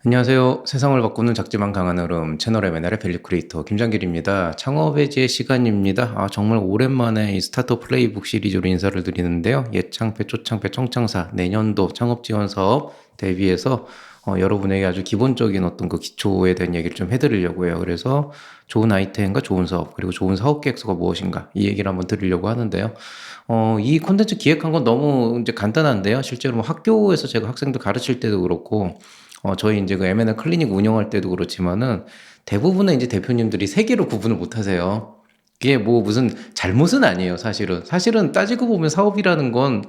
안녕하세요. 세상을 바꾸는 작지만 강한 흐름 채널 M&A의 밸류 크리에이터 김장길입니다. 창업의 제 시간입니다. 정말 오랜만에 이 스타트업 플레이북 시리즈로 인사를 드리는데요. 예창패, 초창패, 청창사 내년도 창업 지원 사업 대비해서 여러분에게 아주 기본적인 어떤 그 기초에 대한 얘기를 좀 해드리려고 해요. 그래서 좋은 아이템과 좋은 사업 그리고 좋은 사업 계획서가 무엇인가 이 얘기를 한번 드리려고 하는데요. 이 콘텐츠 기획한 건 너무 이제 간단한데요. 실제로 뭐 학교에서 제가 학생들 가르칠 때도 그렇고 저희 이제 그 M&A 클리닉 운영할 때도 그렇지만은 대부분의 이제 대표님들이 세 개로 구분을 못 하세요. 그게 뭐 무슨 잘못은 아니에요, 사실은. 사실은 따지고 보면 사업이라는 건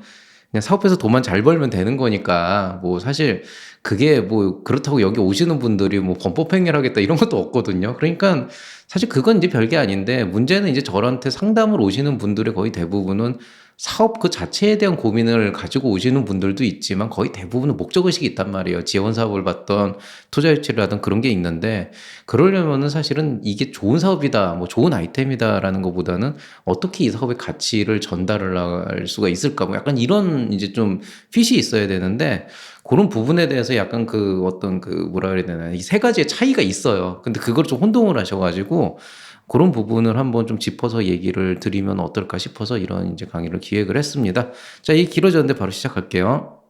그냥 사업해서 돈만 잘 벌면 되는 거니까 뭐 사실 그게 뭐 그렇다고 여기 오시는 분들이 뭐 범법행위를 하겠다 이런 것도 없거든요. 그러니까 사실 그건 이제 별게 아닌데 문제는 이제 저한테 상담을 오시는 분들의 거의 대부분은 사업 그 자체에 대한 고민을 가지고 오시는 분들도 있지만 거의 대부분은 목적의식이 있단 말이에요. 지원 사업을 받던 투자 유치를 하던 그런 게 있는데 그러려면은 사실은 이게 좋은 사업이다, 뭐 좋은 아이템이다라는 것보다는 어떻게 이 사업의 가치를 전달을 할 수가 있을까? 뭐 약간 이런 이제 좀 핏이 있어야 되는데 그런 부분에 대해서 약간 그 어떤 그 뭐라 그래야 되나 이 세 가지의 차이가 있어요. 근데 그걸 좀 혼동을 하셔가지고 그런 부분을 한번 좀 짚어서 얘기를 드리면 어떨까 싶어서 이런 이제 강의를 기획을 했습니다. 자, 이 길어졌는데 바로 시작할게요.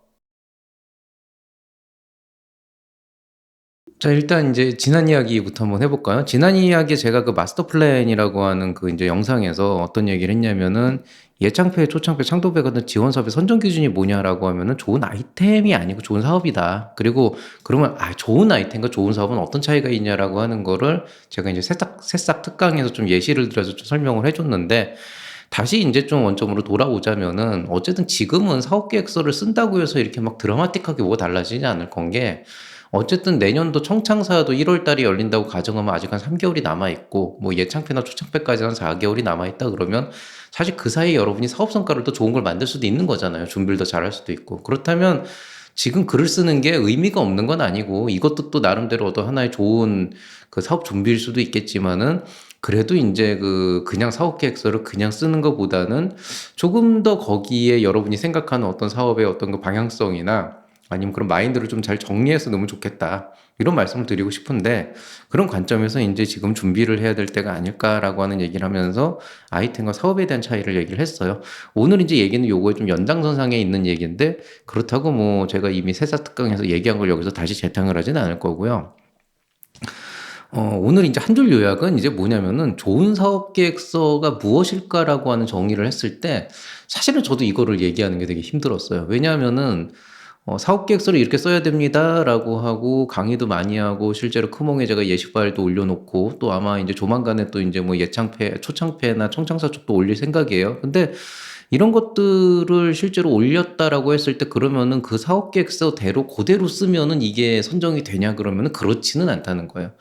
자, 일단 이제 지난 이야기부터 한번 해볼까요? 지난 이야기에 제가 그 마스터 플랜이라고 하는 그 이제 영상에서 어떤 얘기를 했냐면은 예창패, 초창패, 창도배 같은 지원 사업의 선정 기준이 뭐냐라고 하면은 좋은 아이템이 아니고 좋은 사업이다. 그리고 그러면 좋은 아이템과 좋은 사업은 어떤 차이가 있냐라고 하는 거를 제가 이제 새싹 특강에서 좀 예시를 들어서 좀 설명을 해줬는데 다시 이제 좀 원점으로 돌아오자면은 어쨌든 지금은 사업 계획서를 쓴다고 해서 이렇게 막 드라마틱하게 뭐가 달라지지 않을 건 게 어쨌든 내년도 청창사도 1월 달에 열린다고 가정하면 아직 한 3개월이 남아 있고 뭐 예창패나 초창패까지 한 4개월이 남아 있다 그러면 사실 그 사이에 여러분이 사업 성과를 더 좋은 걸 만들 수도 있는 거잖아요. 준비를 더 잘할 수도 있고. 그렇다면 지금 글을 쓰는 게 의미가 없는 건 아니고 이것도 또 나름대로 어떤 하나의 좋은 그 사업 준비일 수도 있겠지만은 그래도 이제 그냥 사업 계획서를 그냥 쓰는 것보다는 조금 더 거기에 여러분이 생각하는 어떤 사업의 어떤 그 방향성이나 아니면 그런 마인드를 좀 잘 정리해서 넣으면 좋겠다. 이런 말씀을 드리고 싶은데 그런 관점에서 이제 지금 준비를 해야 될 때가 아닐까라고 하는 얘기를 하면서 아이템과 사업에 대한 차이를 얘기를 했어요. 오늘 이제 얘기는 요거에 좀 연장선상에 있는 얘기인데 그렇다고 뭐 제가 이미 세사 특강에서 얘기한 걸 여기서 다시 재탕을 하지는 않을 거고요. 오늘 이제 한 줄 요약은 이제 뭐냐면은 좋은 사업 계획서가 무엇일까라고 하는 정의를 했을 때 사실은 저도 이거를 얘기하는 게 되게 힘들었어요. 왜냐하면은 사업 계획서를 이렇게 써야 됩니다라고 하고 강의도 많이 하고 실제로 크몽에 제가 예시 파일도 올려놓고 또 아마 이제 조만간에 또 이제 뭐 예창패, 초창패나 청창사 쪽도 올릴 생각이에요. 근데 이런 것들을 실제로 올렸다라고 했을 때 그러면은 그 사업 계획서대로 그대로 쓰면은 이게 선정이 되냐 그러면은 그렇지는 않다는 거예요.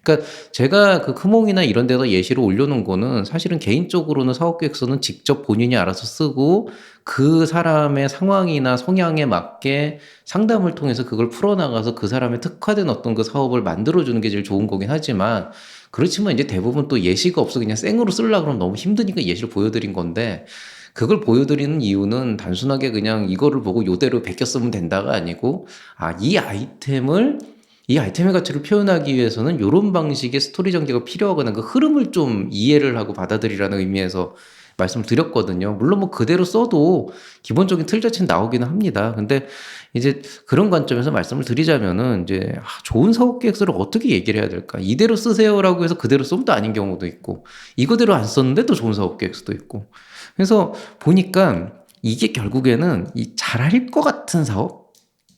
그러니까 제가 그 크몽이나 이런 데다 예시를 올려놓은 거는 사실은 개인적으로는 사업계획서는 직접 본인이 알아서 쓰고 그 사람의 상황이나 성향에 맞게 상담을 통해서 그걸 풀어나가서 그 사람의 특화된 어떤 그 사업을 만들어주는 게 제일 좋은 거긴 하지만 그렇지만 이제 대부분 또 예시가 없어 그냥 생으로 쓰려고 그러면 너무 힘드니까 예시를 보여드린 건데 그걸 보여드리는 이유는 단순하게 그냥 이거를 보고 요대로 베껴 쓰면 된다가 아니고 이 아이템의 가치를 표현하기 위해서는 이런 방식의 스토리 전개가 필요하거나 그 흐름을 좀 이해를 하고 받아들이라는 의미에서 말씀을 드렸거든요. 물론 뭐 그대로 써도 기본적인 틀 자체는 나오기는 합니다. 근데 이제 그런 관점에서 말씀을 드리자면은 이제 좋은 사업 계획서를 어떻게 얘기를 해야 될까? 이대로 쓰세요라고 해서 그대로 쓰면 또 아닌 경우도 있고 이거대로 안 썼는데 또 좋은 사업 계획서도 있고 그래서 보니까 이게 결국에는 이 잘할 것 같은 사업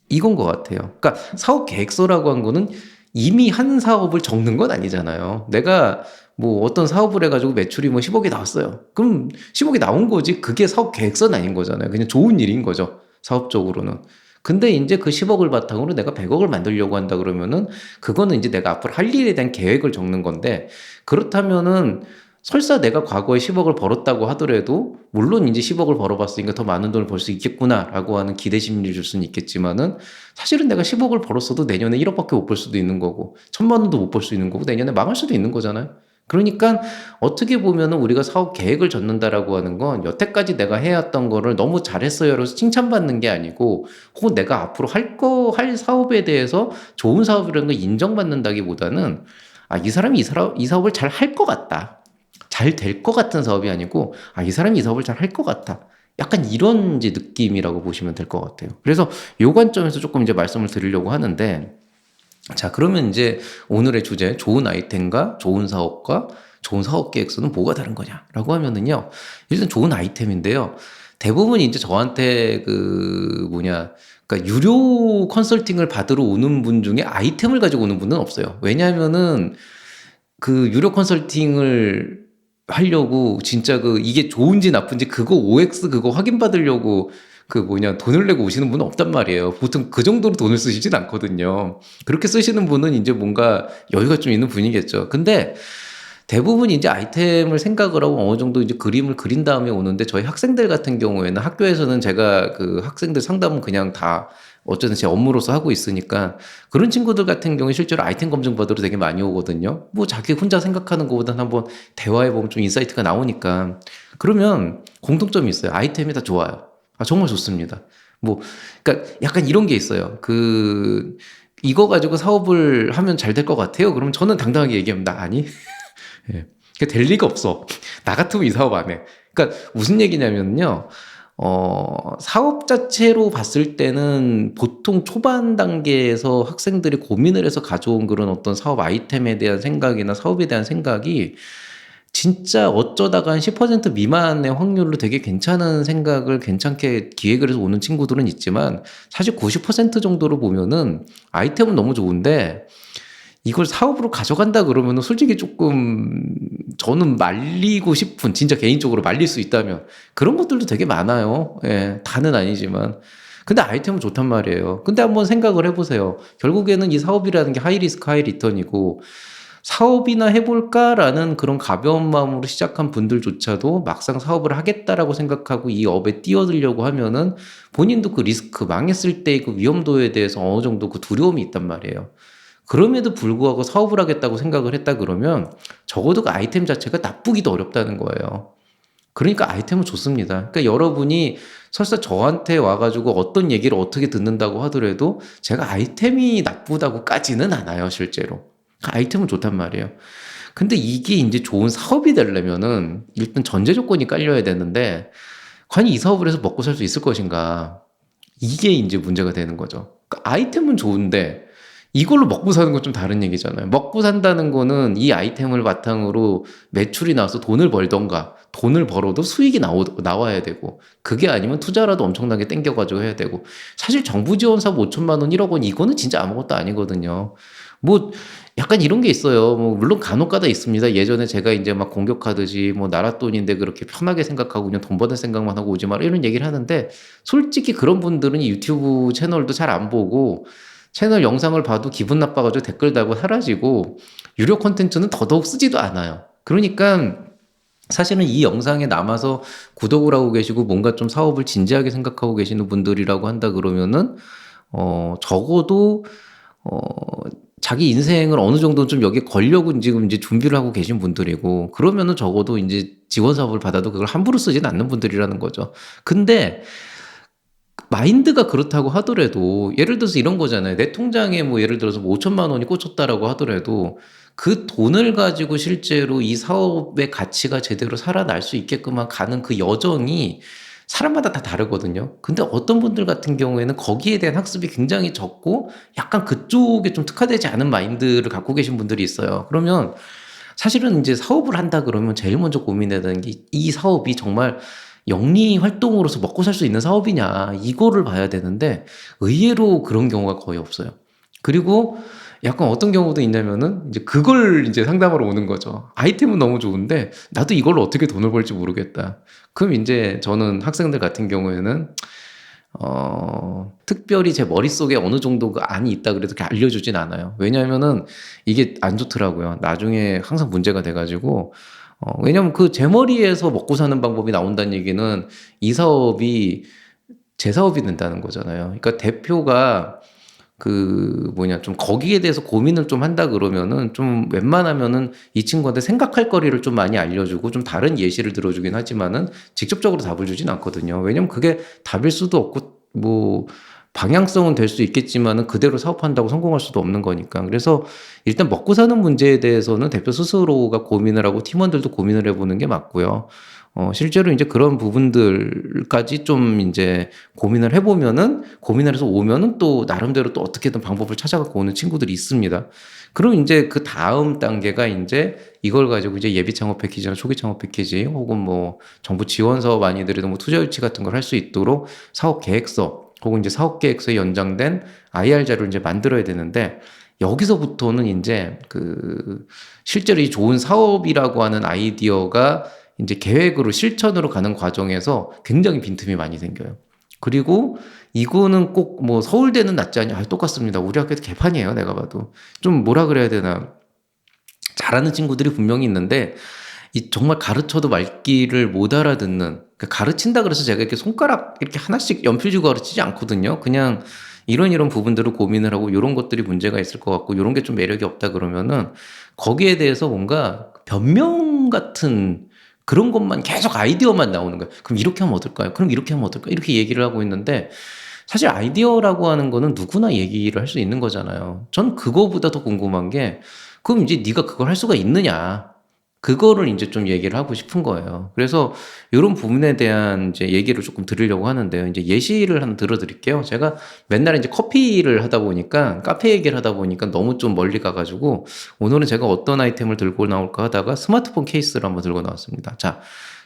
이건 것 같아요. 그러니까 사업 계획서라고 한 거는 이미 한 사업을 적는 건 아니잖아요. 내가 뭐 어떤 사업을 해가지고 매출이 뭐 10억이 나왔어요. 그럼 10억이 나온 거지. 그게 사업 계획서는 아닌 거잖아요. 그냥 좋은 일인 거죠. 사업적으로는. 근데 이제 그 10억을 바탕으로 내가 100억을 만들려고 한다 그러면은 그거는 이제 내가 앞으로 할 일에 대한 계획을 적는 건데 그렇다면은 설사 내가 과거에 10억을 벌었다고 하더라도 물론 이제 10억을 벌어봤으니까 더 많은 돈을 벌 수 있겠구나라고 하는 기대 심리를 줄 수는 있겠지만은 사실은 내가 10억을 벌었어도 내년에 1억밖에 못 벌 수도 있는 거고 1,000만 원도 못 벌 수 있는 거고 내년에 망할 수도 있는 거잖아요. 그러니까 어떻게 보면은 우리가 사업 계획을 젓는다라고 하는 건 여태까지 내가 해왔던 거를 너무 잘했어요라서 칭찬받는 게 아니고 혹은 내가 앞으로 할 사업에 대해서 좋은 사업이라는 걸 인정받는다기보다는 이 사람이 이 사업을 잘 할 것 같다. 잘 될 것 같은 사업이 아니고 이 사람이 이 사업을 잘 할 것 같다. 약간 이런 이제 느낌이라고 보시면 될 것 같아요. 그래서 요 관점에서 조금 이제 말씀을 드리려고 하는데 자, 그러면 이제 오늘의 주제, 좋은 아이템과 좋은 사업과 좋은 사업 계획서는 뭐가 다른 거냐라고 하면은요, 일단 좋은 아이템인데요. 대부분 이제 저한테 그러니까 유료 컨설팅을 받으러 오는 분 중에 아이템을 가지고 오는 분은 없어요. 왜냐하면은 그 유료 컨설팅을 하려고 진짜 이게 좋은지 나쁜지 그거 OX 그거 확인받으려고 돈을 내고 오시는 분은 없단 말이에요. 보통 그 정도로 돈을 쓰시진 않거든요. 그렇게 쓰시는 분은 이제 뭔가 여유가 좀 있는 분이겠죠. 근데 대부분 이제 아이템을 생각을 하고 어느 정도 이제 그림을 그린 다음에 오는데 저희 학생들 같은 경우에는 학교에서는 제가 그 학생들 상담은 그냥 다 어쨌든 제 업무로서 하고 있으니까 그런 친구들 같은 경우에 실제로 아이템 검증 받으러 되게 많이 오거든요. 뭐 자기 혼자 생각하는 것보다는 한번 대화해보면 좀 인사이트가 나오니까 그러면 공통점이 있어요. 아이템이 다 좋아요. 정말 좋습니다. 그러니까 약간 이런 게 있어요. 이거 가지고 사업을 하면 잘 될 것 같아요. 그러면 저는 당당하게 얘기합니다. 아니, 예. 될 리가 없어. 나 같으면 이 사업 안 해. 그러니까 무슨 얘기냐면요. 사업 자체로 봤을 때는 보통 초반 단계에서 학생들이 고민을 해서 가져온 그런 어떤 사업 아이템에 대한 생각이나 사업에 대한 생각이 진짜 어쩌다가 한 10% 미만의 확률로 되게 괜찮은 생각을 괜찮게 기획을 해서 오는 친구들은 있지만 사실 90% 정도로 보면은 아이템은 너무 좋은데 이걸 사업으로 가져간다 그러면은 솔직히 조금 저는 말리고 싶은 진짜 개인적으로 말릴 수 있다면 그런 것들도 되게 많아요. 예, 다는 아니지만. 근데 아이템은 좋단 말이에요. 근데 한번 생각을 해보세요. 결국에는 이 사업이라는 게 하이 리스크 하이 리턴이고 사업이나 해볼까라는 그런 가벼운 마음으로 시작한 분들조차도 막상 사업을 하겠다라고 생각하고 이 업에 뛰어들려고 하면은 본인도 그 리스크 망했을 때의 그 위험도에 대해서 어느 정도 그 두려움이 있단 말이에요. 그럼에도 불구하고 사업을 하겠다고 생각을 했다 그러면 적어도 그 아이템 자체가 나쁘기도 어렵다는 거예요. 그러니까 아이템은 좋습니다. 그러니까 여러분이 설사 저한테 와가지고 어떤 얘기를 어떻게 듣는다고 하더라도 제가 아이템이 나쁘다고까지는 않아요, 실제로. 아이템은 좋단 말이에요. 근데 이게 이제 좋은 사업이 되려면은 일단 전제 조건이 깔려야 되는데 과연 이 사업을 해서 먹고 살 수 있을 것인가? 이게 이제 문제가 되는 거죠. 그러니까 아이템은 좋은데 이걸로 먹고 사는 건 좀 다른 얘기잖아요. 먹고 산다는 거는 이 아이템을 바탕으로 매출이 나와서 돈을 벌던가 돈을 벌어도 수익이 나와야 되고 그게 아니면 투자라도 엄청나게 땡겨가지고 해야 되고 사실 정부 지원 사업 5천만 원 1억 원 이거는 진짜 아무것도 아니거든요. 약간 이런 게 있어요. 물론 간혹가다 있습니다. 예전에 제가 이제 막 공격하듯이 나라 돈인데 그렇게 편하게 생각하고 그냥 돈 버는 생각만 하고 오지 마라 이런 얘기를 하는데 솔직히 그런 분들은 유튜브 채널도 잘 안 보고 채널 영상을 봐도 기분 나빠가지고 댓글 달고 사라지고 유료 콘텐츠는 더더욱 쓰지도 않아요. 그러니까 사실은 이 영상에 남아서 구독을 하고 계시고 뭔가 좀 사업을 진지하게 생각하고 계시는 분들이라고 한다 그러면은 적어도 자기 인생을 어느 정도 좀 여기에 걸려고 지금 이제 준비를 하고 계신 분들이고 그러면은 적어도 이제 지원 사업을 받아도 그걸 함부로 쓰지는 않는 분들이라는 거죠. 근데 마인드가 그렇다고 하더라도 예를 들어서 이런 거잖아요. 내 통장에 예를 들어서 5천만 원이 꽂혔다라고 하더라도 그 돈을 가지고 실제로 이 사업의 가치가 제대로 살아날 수 있게끔 가는 그 여정이 사람마다 다 다르거든요. 근데 어떤 분들 같은 경우에는 거기에 대한 학습이 굉장히 적고 약간 그쪽에 좀 특화되지 않은 마인드를 갖고 계신 분들이 있어요. 그러면 사실은 이제 사업을 한다 그러면 제일 먼저 고민해야 되는 게 이 사업이 정말 영리 활동으로서 먹고 살 수 있는 사업이냐 이거를 봐야 되는데 의외로 그런 경우가 거의 없어요. 그리고 약간 어떤 경우도 있냐면은 이제 그걸 이제 상담하러 오는 거죠. 아이템은 너무 좋은데 나도 이걸로 어떻게 돈을 벌지 모르겠다. 그럼 이제 저는 학생들 같은 경우에는 특별히 제 머릿속에 어느 정도 그 안이 있다 그래도 그렇게 알려주진 않아요. 왜냐하면은 이게 안 좋더라고요. 나중에 항상 문제가 돼가지고 왜냐면 제 머리에서 먹고 사는 방법이 나온다는 얘기는 이 사업이 제 사업이 된다는 거잖아요. 그러니까 대표가 좀 거기에 대해서 고민을 좀 한다 그러면은 좀 웬만하면은 이 친구한테 생각할 거리를 좀 많이 알려주고 좀 다른 예시를 들어주긴 하지만은 직접적으로 답을 주진 않거든요. 왜냐면 그게 답일 수도 없고 뭐 방향성은 될 수 있겠지만은 그대로 사업한다고 성공할 수도 없는 거니까. 그래서 일단 먹고 사는 문제에 대해서는 대표 스스로가 고민을 하고 팀원들도 고민을 해보는 게 맞고요. 실제로 이제 그런 부분들까지 좀 이제 고민을 해보면은, 고민을 해서 오면은 또 나름대로 또 어떻게든 방법을 찾아갖고 오는 친구들이 있습니다. 그럼 이제 그 다음 단계가 이제 이걸 가지고 이제 예비 창업 패키지나 초기 창업 패키지 혹은 뭐 정부 지원 사업 아니더라도 뭐 투자 유치 같은 걸 할 수 있도록 사업 계획서 혹은 이제 사업 계획서에 연장된 IR 자료를 이제 만들어야 되는데 여기서부터는 이제 실제로 이 좋은 사업이라고 하는 아이디어가 이제 계획으로 실천으로 가는 과정에서 굉장히 빈틈이 많이 생겨요. 그리고 이거는 꼭 뭐 서울대는 낫지 않냐? 아, 똑같습니다. 우리 학교도 개판이에요. 내가 봐도. 좀 뭐라 그래야 되나. 잘하는 친구들이 분명히 있는데 이 정말 가르쳐도 말귀를 못 알아듣는, 그러니까 가르친다 그래서 제가 이렇게 손가락 이렇게 하나씩 연필 쥐고 가르치지 않거든요. 그냥 이런 부분들을 고민을 하고 이런 것들이 문제가 있을 것 같고 이런 게 좀 매력이 없다 그러면은 거기에 대해서 뭔가 변명 같은 그런 것만 계속 아이디어만 나오는 거예요. 그럼 이렇게 하면 어떨까요? 그럼 이렇게 하면 어떨까요? 이렇게 얘기를 하고 있는데 사실 아이디어라고 하는 거는 누구나 얘기를 할 수 있는 거잖아요. 전 그거보다 더 궁금한 게 그럼 이제 네가 그걸 할 수가 있느냐? 그거를 이제 좀 얘기를 하고 싶은 거예요. 그래서 이런 부분에 대한 이제 얘기를 조금 드리려고 하는데요. 이제 예시를 하나 들어드릴게요. 제가 맨날 이제 커피를 하다 보니까 카페 얘기를 하다 보니까 너무 좀 멀리 가가지고 오늘은 제가 어떤 아이템을 들고 나올까 하다가 스마트폰 케이스를 한번 들고 나왔습니다. 자,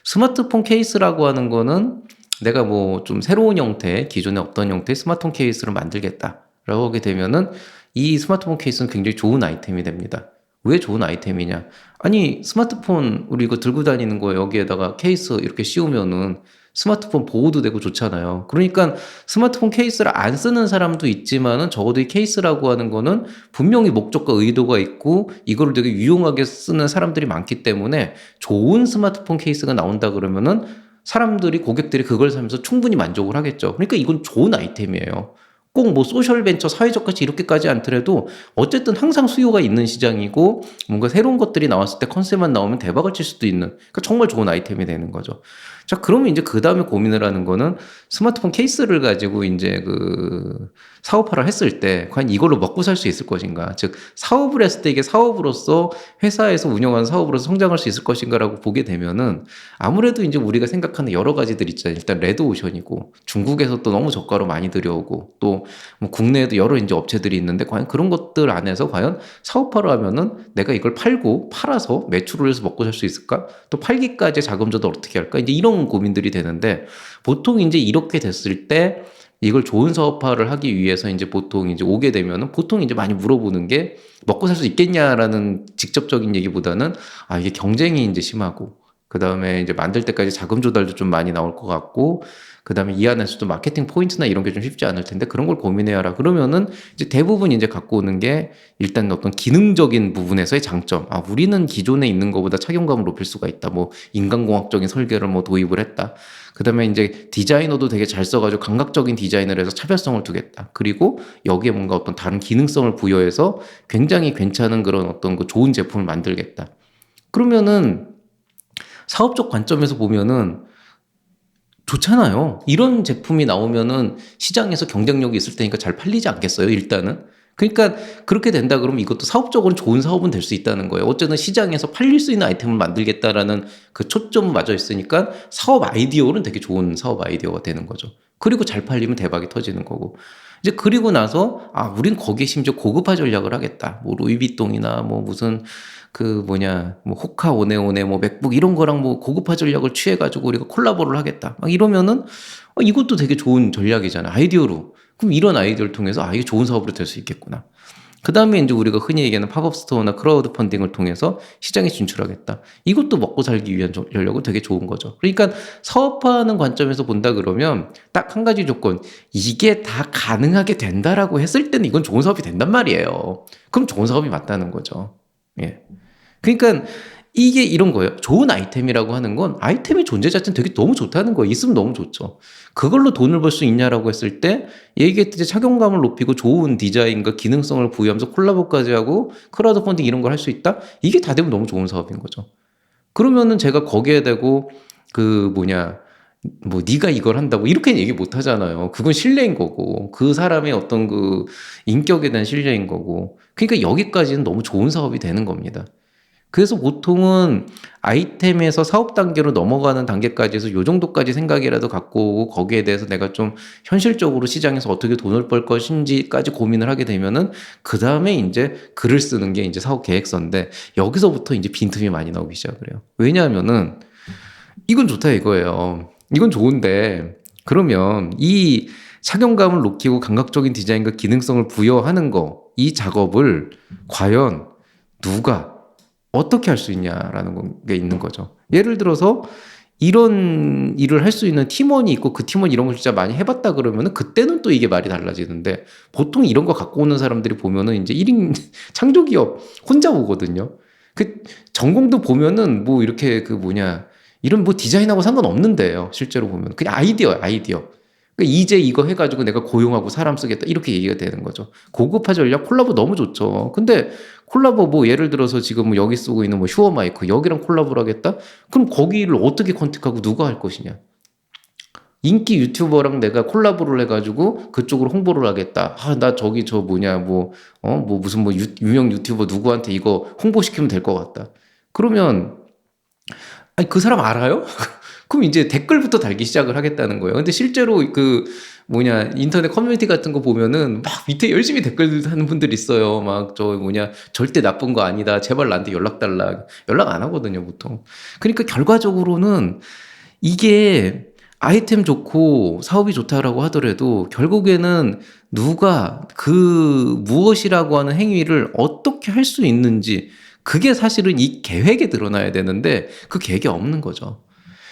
스마트폰 케이스라고 하는 거는 내가 뭐 좀 새로운 형태, 기존에 없던 형태의 스마트폰 케이스를 만들겠다라고 하게 되면은 이 스마트폰 케이스는 굉장히 좋은 아이템이 됩니다. 왜 좋은 아이템이냐? 아니, 스마트폰 우리 이거 들고 다니는 거 여기에다가 케이스 이렇게 씌우면은 스마트폰 보호도 되고 좋잖아요. 그러니까 스마트폰 케이스를 안 쓰는 사람도 있지만은 적어도 이 케이스라고 하는 거는 분명히 목적과 의도가 있고 이거를 되게 유용하게 쓰는 사람들이 많기 때문에 좋은 스마트폰 케이스가 나온다 그러면은 사람들이, 고객들이 그걸 사면서 충분히 만족을 하겠죠. 그러니까 이건 좋은 아이템이에요. 꼭 뭐 소셜 벤처, 사회적 가치 이렇게까지 않더라도 어쨌든 항상 수요가 있는 시장이고 뭔가 새로운 것들이 나왔을 때 컨셉만 나오면 대박을 칠 수도 있는, 그러니까 정말 좋은 아이템이 되는 거죠. 자, 그러면 이제 그 다음에 고민을 하는 거는 스마트폰 케이스를 가지고 이제 사업화를 했을 때 과연 이걸로 먹고 살 수 있을 것인가? 즉, 사업을 했을 때 이게 사업으로서 회사에서 운영하는 사업으로서 성장할 수 있을 것인가라고 보게 되면은 아무래도 이제 우리가 생각하는 여러 가지들 있잖아요. 일단 레드오션이고 중국에서 또 너무 저가로 많이 들여오고 또 뭐 국내에도 여러 이제 업체들이 있는데 과연 그런 것들 안에서 과연 사업화를 하면은 내가 이걸 팔아서 매출을 해서 먹고 살 수 있을까? 또 팔기까지 자금 조달 어떻게 할까? 이제 이런 고민들이 되는데 보통 이제 이렇게 됐을 때 이걸 좋은 사업화를 하기 위해서 이제 보통 이제 오게 되면은 보통 이제 많이 물어보는 게 먹고 살 수 있겠냐라는 직접적인 얘기보다는 이게 경쟁이 이제 심하고 그 다음에 이제 만들 때까지 자금 조달도 좀 많이 나올 것 같고 그 다음에 이 안에서도 마케팅 포인트나 이런 게 좀 쉽지 않을 텐데 그런 걸 고민해야라 그러면은 이제 대부분 이제 갖고 오는 게 일단 어떤 기능적인 부분에서의 장점. 우리는 기존에 있는 것보다 착용감을 높일 수가 있다. 뭐 인간공학적인 설계를 뭐 도입을 했다. 그 다음에 이제 디자이너도 되게 잘 써가지고 감각적인 디자인을 해서 차별성을 두겠다. 그리고 여기에 뭔가 어떤 다른 기능성을 부여해서 굉장히 괜찮은 그런 어떤 그 좋은 제품을 만들겠다. 그러면은 사업적 관점에서 보면은 좋잖아요. 이런 제품이 나오면은 시장에서 경쟁력이 있을 테니까 잘 팔리지 않겠어요, 일단은? 그러니까 그렇게 된다 그러면 이것도 사업적으로는 좋은 사업은 될 수 있다는 거예요. 어쨌든 시장에서 팔릴 수 있는 아이템을 만들겠다라는 그 초점은 맞아 있으니까 사업 아이디어는 되게 좋은 사업 아이디어가 되는 거죠. 그리고 잘 팔리면 대박이 터지는 거고. 이제 그리고 나서 우린 거기에 심지어 고급화 전략을 하겠다. 뭐 루이비통이나 뭐 무슨 뭐 호카 오네오네 뭐 맥북 이런 거랑 뭐 고급화 전략을 취해가지고 우리가 콜라보를 하겠다. 막 이러면은 이것도 되게 좋은 전략이잖아. 아이디어로. 그럼 이런 아이디어를 통해서 이게 좋은 사업으로 될 수 있겠구나. 그 다음에 이제 우리가 흔히 얘기하는 팝업 스토어나 크라우드 펀딩을 통해서 시장에 진출하겠다. 이것도 먹고 살기 위한 전략은 되게 좋은 거죠. 그러니까 사업화하는 관점에서 본다 그러면 딱 한 가지 조건, 이게 다 가능하게 된다라고 했을 때는 이건 좋은 사업이 된단 말이에요. 그럼 좋은 사업이 맞다는 거죠. 예. 그러니까 이게 이런 거예요. 좋은 아이템이라고 하는 건 아이템의 존재 자체는 되게 너무 좋다는 거예요. 있으면 너무 좋죠. 그걸로 돈을 벌 수 있냐라고 했을 때 얘기했듯이 착용감을 높이고 좋은 디자인과 기능성을 부여하면서 콜라보까지 하고 크라우드 펀딩 이런 걸 할 수 있다? 이게 다 되면 너무 좋은 사업인 거죠. 그러면은 제가 거기에 대고 그 뭐냐 뭐 네가 이걸 한다고 이렇게는 얘기 못 하잖아요. 그건 신뢰인 거고 그 사람의 어떤 그 인격에 대한 신뢰인 거고 그러니까 여기까지는 너무 좋은 사업이 되는 겁니다. 그래서 보통은 아이템에서 사업 단계로 넘어가는 단계까지 해서 요 정도까지 생각이라도 갖고 오고 거기에 대해서 내가 좀 현실적으로 시장에서 어떻게 돈을 벌 것인지까지 고민을 하게 되면은 그 다음에 이제 글을 쓰는 게 이제 사업 계획서인데 여기서부터 이제 빈틈이 많이 나오기 시작을 해요. 왜냐하면은 이건 좋다 이거예요. 이건 좋은데 그러면 이 착용감을 높이고 감각적인 디자인과 기능성을 부여하는 거, 이 작업을 과연 누가 어떻게 할 수 있냐라는 게 있는 거죠. 예를 들어서 이런 일을 할 수 있는 팀원이 있고 그 팀원이 이런 걸 진짜 많이 해봤다 그러면은 그때는 또 이게 말이 달라지는데 보통 이런 거 갖고 오는 사람들이 보면은 이제 1인 창조기업 혼자 오거든요. 그 전공도 보면은 뭐 이렇게 그 뭐냐 이런 뭐 디자인하고 상관없는데요. 실제로 보면 그냥 아이디어야 아이디어. 그러니까 이제 이거 해가지고 내가 고용하고 사람 쓰겠다 이렇게 얘기가 되는 거죠. 고급화 전략 콜라보 너무 좋죠. 근데 콜라보 뭐 예를 들어서 지금 뭐 여기 쓰고 있는 뭐 슈어마이크 여기랑 콜라보를 하겠다? 그럼 거기를 어떻게 컨택하고 누가 할 것이냐? 인기 유튜버랑 내가 콜라보를 해가지고 그쪽으로 홍보를 하겠다. 아, 나 저기 저 뭐냐 뭐 무슨 뭐 유명 유튜버 누구한테 이거 홍보시키면 될 것 같다. 그러면 아니 그 사람 알아요? 그럼 이제 댓글부터 달기 시작을 하겠다는 거예요. 근데 실제로 그 뭐냐 인터넷 커뮤니티 같은 거 보면은 막 밑에 열심히 댓글 하는 분들 있어요. 막 저 뭐냐 절대 나쁜 거 아니다. 제발 나한테 연락 달라. 연락 안 하거든요, 보통. 그러니까 결과적으로는 이게 아이템 좋고 사업이 좋다라고 하더라도 결국에는 누가 그 무엇이라고 하는 행위를 어떻게 할 수 있는지 그게 사실은 이 계획에 드러나야 되는데 그 계획이 없는 거죠.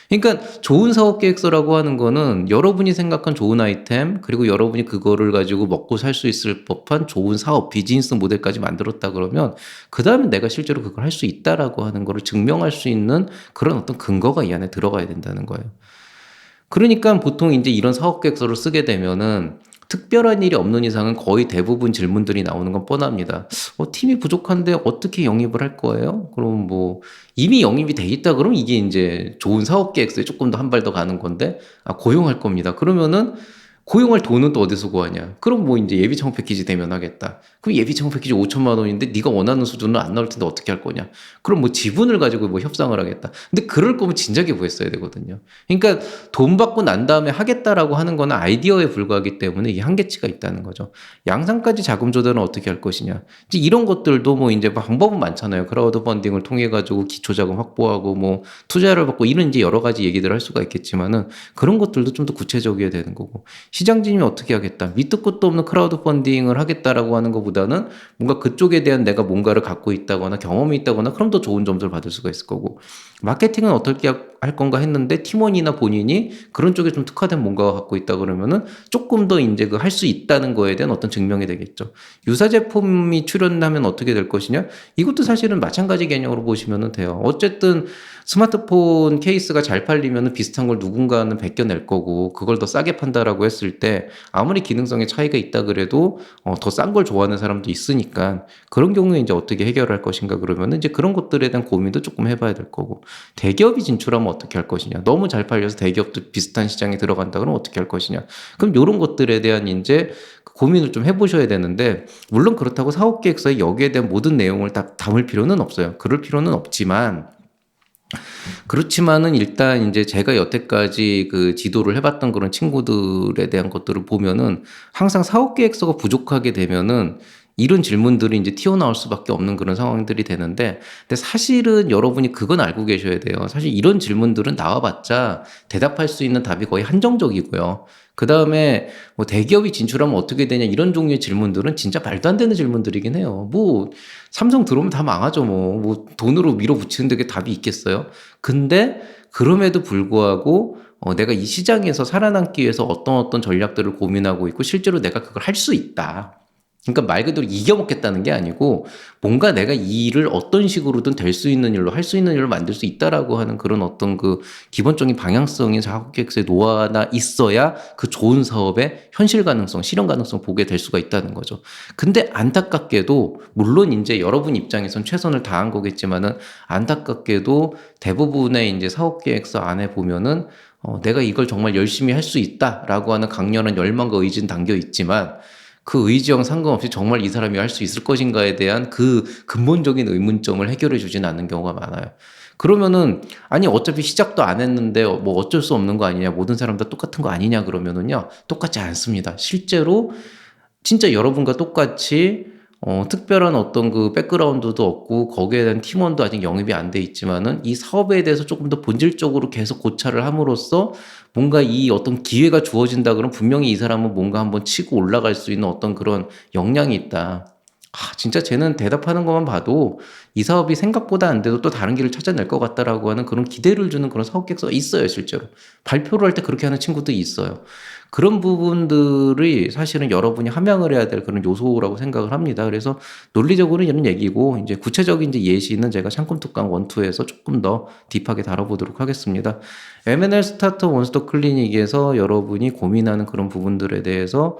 그러니까 좋은 사업 계획서라고 하는 거는 여러분이 생각한 좋은 아이템 그리고 여러분이 그거를 가지고 먹고 살 수 있을 법한 좋은 사업 비즈니스 모델까지 만들었다 그러면 그다음에 내가 실제로 그걸 할 수 있다라고 하는 거를 증명할 수 있는 그런 어떤 근거가 이 안에 들어가야 된다는 거예요. 그러니까 보통 이제 이런 사업 계획서를 쓰게 되면은 특별한 일이 없는 이상은 거의 대부분 질문들이 나오는 건 뻔합니다. 팀이 부족한데 어떻게 영입을 할 거예요? 그럼 뭐 이미 영입이 돼 있다 그러면 이게 이제 좋은 사업 계획서에 조금 더 한 발 더 가는 건데 고용할 겁니다. 그러면은 고용할 돈은 또 어디서 구하냐? 그럼 뭐 이제 예비 창업 패키지 되면 하겠다. 그럼 예비 창업 패키지 5천만 원인데 네가 원하는 수준은 안 나올 텐데 어떻게 할 거냐? 그럼 뭐 지분을 가지고 뭐 협상을 하겠다. 근데 그럴 거면 진작에 구했어야 되거든요. 그러니까 돈 받고 난 다음에 하겠다라고 하는 거는 아이디어에 불과하기 때문에 이게 한계치가 있다는 거죠. 양산까지 자금 조달은 어떻게 할 것이냐? 이제 이런 것들도 뭐 이제 방법은 많잖아요. 크라우드 펀딩을 통해 가지고 기초 자금 확보하고 뭐 투자를 받고 이런 이제 여러 가지 얘기들을 할 수가 있겠지만은 그런 것들도 좀 더 구체적이어야 되는 거고. 시장 진입 어떻게 하겠다. 밑도 끝도 없는 크라우드 펀딩을 하겠다라고 하는 것보다는 뭔가 그쪽에 대한 내가 뭔가를 갖고 있다거나 경험이 있다거나 그럼 더 좋은 점수를 받을 수가 있을 거고 마케팅은 어떻게 할 건가 했는데 팀원이나 본인이 그런 쪽에 좀 특화된 뭔가가 갖고 있다 그러면은 조금 더 이제 그 할 수 있다는 거에 대한 어떤 증명이 되겠죠. 유사 제품이 출연하면 어떻게 될 것이냐? 이것도 사실은 마찬가지 개념으로 보시면 돼요. 어쨌든 스마트폰 케이스가 잘 팔리면 비슷한 걸 누군가는 베껴낼 거고 그걸 더 싸게 판다라고 했을 때 아무리 기능성의 차이가 있다 그래도 더 싼 걸 좋아하는 사람도 있으니까 그런 경우에 이제 어떻게 해결할 것인가 그러면은 이제 그런 것들에 대한 고민도 조금 해봐야 될 거고 대기업이 진출하면 어떻게 할 것이냐 너무 잘 팔려서 대기업도 비슷한 시장에 들어간다 그러면 어떻게 할 것이냐 그럼 이런 것들에 대한 이제 고민을 좀 해보셔야 되는데 물론 그렇다고 사업계획서에 여기에 대한 모든 내용을 다 담을 필요는 없어요. 그럴 필요는 없지만 그렇지만은 일단 이제 제가 여태까지 그 지도를 해봤던 그런 친구들에 대한 것들을 보면은 항상 사업 계획서가 부족하게 되면은 이런 질문들이 이제 튀어나올 수밖에 없는 그런 상황들이 되는데, 근데 사실은 여러분이 그건 알고 계셔야 돼요. 사실 이런 질문들은 나와봤자 대답할 수 있는 답이 거의 한정적이고요. 그 다음에 뭐 대기업이 진출하면 어떻게 되냐 이런 종류의 질문들은 진짜 말도 안 되는 질문들이긴 해요. 뭐 삼성 들어오면 다 망하죠. 뭐 돈으로 밀어붙이는 데 답이 있겠어요. 근데 그럼에도 불구하고 내가 이 시장에서 살아남기 위해서 어떤 전략들을 고민하고 있고 실제로 내가 그걸 할 수 있다. 그러니까 말 그대로 이겨먹겠다는 게 아니고 뭔가 내가 이 일을 어떤 식으로든 될 수 있는 일로 할 수 있는 일로 만들 수 있다라고 하는 그런 어떤 그 기본적인 방향성이 작업계획서에 놓아나 있어야 그 좋은 사업의 현실 가능성, 실현 가능성 보게 될 수가 있다는 거죠. 근데 안타깝게도 물론 이제 여러분 입장에선 최선을 다한 거겠지만은 안타깝게도 대부분의 이제 사업계획서 안에 보면은 내가 이걸 정말 열심히 할 수 있다라고 하는 강렬한 열망과 의지는 담겨 있지만 그 의지와 상관없이 정말 이 사람이 할 수 있을 것인가에 대한 그 근본적인 의문점을 해결해 주지는 않는 경우가 많아요. 그러면은 아니 어차피 시작도 안 했는데 뭐 어쩔 수 없는 거 아니냐, 모든 사람 다 똑같은 거 아니냐 그러면은요, 똑같지 않습니다. 실제로 진짜 여러분과 똑같이 특별한 어떤 그 백그라운드도 없고 거기에 대한 팀원도 아직 영입이 안 돼 있지만은 이 사업에 대해서 조금 더 본질적으로 계속 고찰을 함으로써 뭔가 이 어떤 기회가 주어진다 그러면 분명히 이 사람은 뭔가 한번 치고 올라갈 수 있는 어떤 그런 역량이 있다. 진짜 쟤는 대답하는 것만 봐도 이 사업이 생각보다 안 돼도 또 다른 길을 찾아낼 것 같다라고 하는 그런 기대를 주는 그런 사업 계획서가 있어요, 실제로. 발표를 할 때 그렇게 하는 친구들이 있어요. 그런 부분들이 사실은 여러분이 함양을 해야 될 그런 요소라고 생각을 합니다. 그래서 논리적으로는 이런 얘기고, 이제 구체적인 이제 예시는 제가 창금 특강 1, 2에서 조금 더 딥하게 다뤄보도록 하겠습니다. M&L 스타터 원스톱 클리닉에서 여러분이 고민하는 그런 부분들에 대해서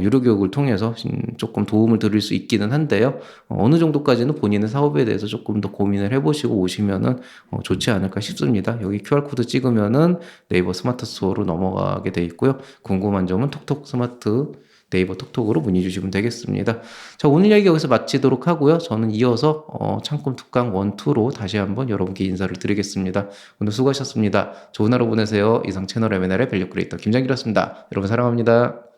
유료 교육을 통해서 조금 도움을 드릴 수 있기는 한데요. 어느 정도까지는 본인의 사업에 대해서 조금 더 고민을 해보시고 오시면은 좋지 않을까 싶습니다. 여기 QR코드 찍으면은 네이버 스마트 스토어로 넘어가게 돼 있고요. 궁금한 점은 톡톡 스마트 네이버 톡톡으로 문의 주시면 되겠습니다. 자, 오늘 얘기 여기서 마치도록 하고요. 저는 이어서 창꿈 특강 1, 2로 다시 한번 여러분께 인사를 드리겠습니다. 오늘 수고하셨습니다. 좋은 하루 보내세요. 이상 채널 M&L의 밸류 크리에이터 김장길이었습니다. 여러분 사랑합니다.